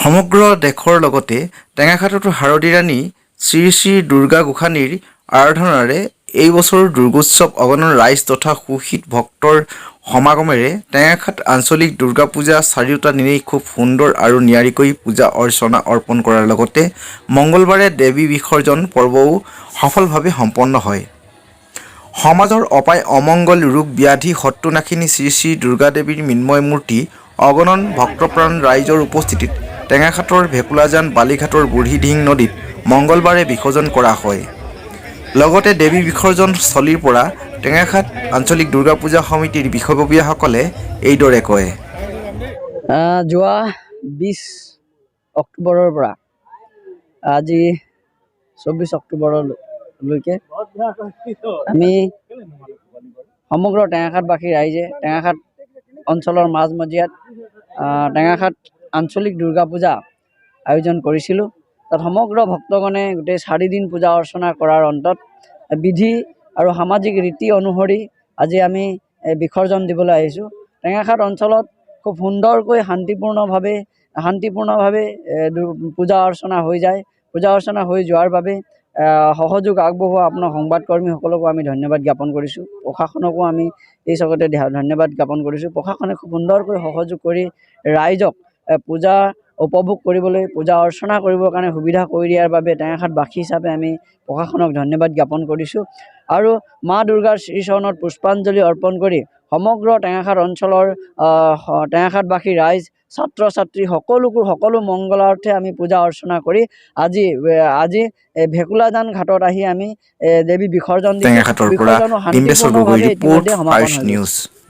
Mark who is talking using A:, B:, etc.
A: সমগ্ৰ দেশৰ লগতে টেঙাখাটতো হাৰদী ৰাণী শ্ৰী শ্ৰী দুৰ্গা গোসাঁনীৰ আৰাধনাৰে এই বছৰৰ দুৰ্গোৎসৱ অগণন ৰাইজ তথা সুশীত ভক্তৰ সমাগমেৰে টেঙাখাট আঞ্চলিক দুৰ্গা পূজা চাৰিওটা দিনেই খুব সুন্দৰ আৰু নিয়াৰিকৈ পূজা অৰ্চনা অৰ্পণ কৰাৰ লগতে মঙলবাৰে দেৱী বিসৰ্জন পৰ্বও সফলভাৱে সম্পন্ন হয়। সমাজৰ অপায় অমংগল ৰোগ ব্যাধি শত্ৰুনাশিনী শ্ৰী শ্ৰী দুৰ্গা দেৱীৰ মৃন্ময় মূৰ্তি অগণন ভক্তপ্ৰাণ ৰাইজৰ উপস্থিতিত টেঙাখাটৰ ভেকুলাজান বালিঘাটৰ বুঢ়ীডিহিং নদীত মঙলবাৰে বিসৰ্জন কৰা হয়। লগতে দেৱী বিসৰ্জন স্থলীৰ পৰা টেঙাখাট আঞ্চলিক দুৰ্গা পূজা সমিতিৰ বিষয়ববীয়াসকলে এইদৰে কয়।
B: যোৱা 20 অক্টোবৰৰ পৰা আজি 24 অক্টোবৰলৈকে আমি সমগ্ৰ টেঙাখাটবাসী ৰাইজে টেঙাখাট অঞ্চলৰ মাজমজিয়াত টেঙাখাট আঞ্চলিক দুৰ্গা পূজা আয়োজন কৰিছিলোঁ। তাত সমগ্ৰ ভক্তগণে গোটেই 4 দিন পূজা অৰ্চনা কৰাৰ অন্তত বিধি আৰু সামাজিক ৰীতি অনুসৰি আজি আমি বিসৰ্জন দিবলৈ আহিছোঁ। টেঙাখাট অঞ্চলত খুব সুন্দৰকৈ শান্তিপূৰ্ণভাৱে পূজা অৰ্চনা হৈ যায়। পূজা অৰ্চনা হৈ যোৱাৰ বাবে সহযোগ আগবঢ়োৱা আপোনাৰ সংবাদকৰ্মীসকলকো আমি ধন্যবাদ জ্ঞাপন কৰিছোঁ। প্ৰশাসনকো আমি এই চকতে ধন্যবাদ জ্ঞাপন কৰিছোঁ। প্ৰশাসনে খুব সুন্দৰকৈ সহযোগ কৰি ৰাইজক পূজা উপভোগ কৰিবলৈ পূজা অৰ্চনা কৰিবৰ কাৰণে সুবিধা কৰি দিয়াৰ বাবে টেঙাখাটবাসী হিচাপে আমি প্ৰশাসনক ধন্যবাদ জ্ঞাপন কৰিছোঁ। আৰু মা দুৰ্গাৰ শ্ৰীচৰণত পুষ্পাঞ্জলি অৰ্পণ কৰি সমগ্ৰ টেঙাখাট অঞ্চলৰ টেঙাখাটবাসী ৰাইজ ছাত্ৰ ছাত্ৰী সকলো মংগলাৰ্থে আমি পূজা অৰ্চনা কৰি আজি ভেকুলাজান ঘাটত আহি আমি দেৱী বিসৰ্জন দিছোঁ।
A: টেঙাখাটৰ পৰা
B: বিসৰ্জনো শান্তিপূৰ্ণভাৱে ইতিমধ্যে সমাপন হৈছে।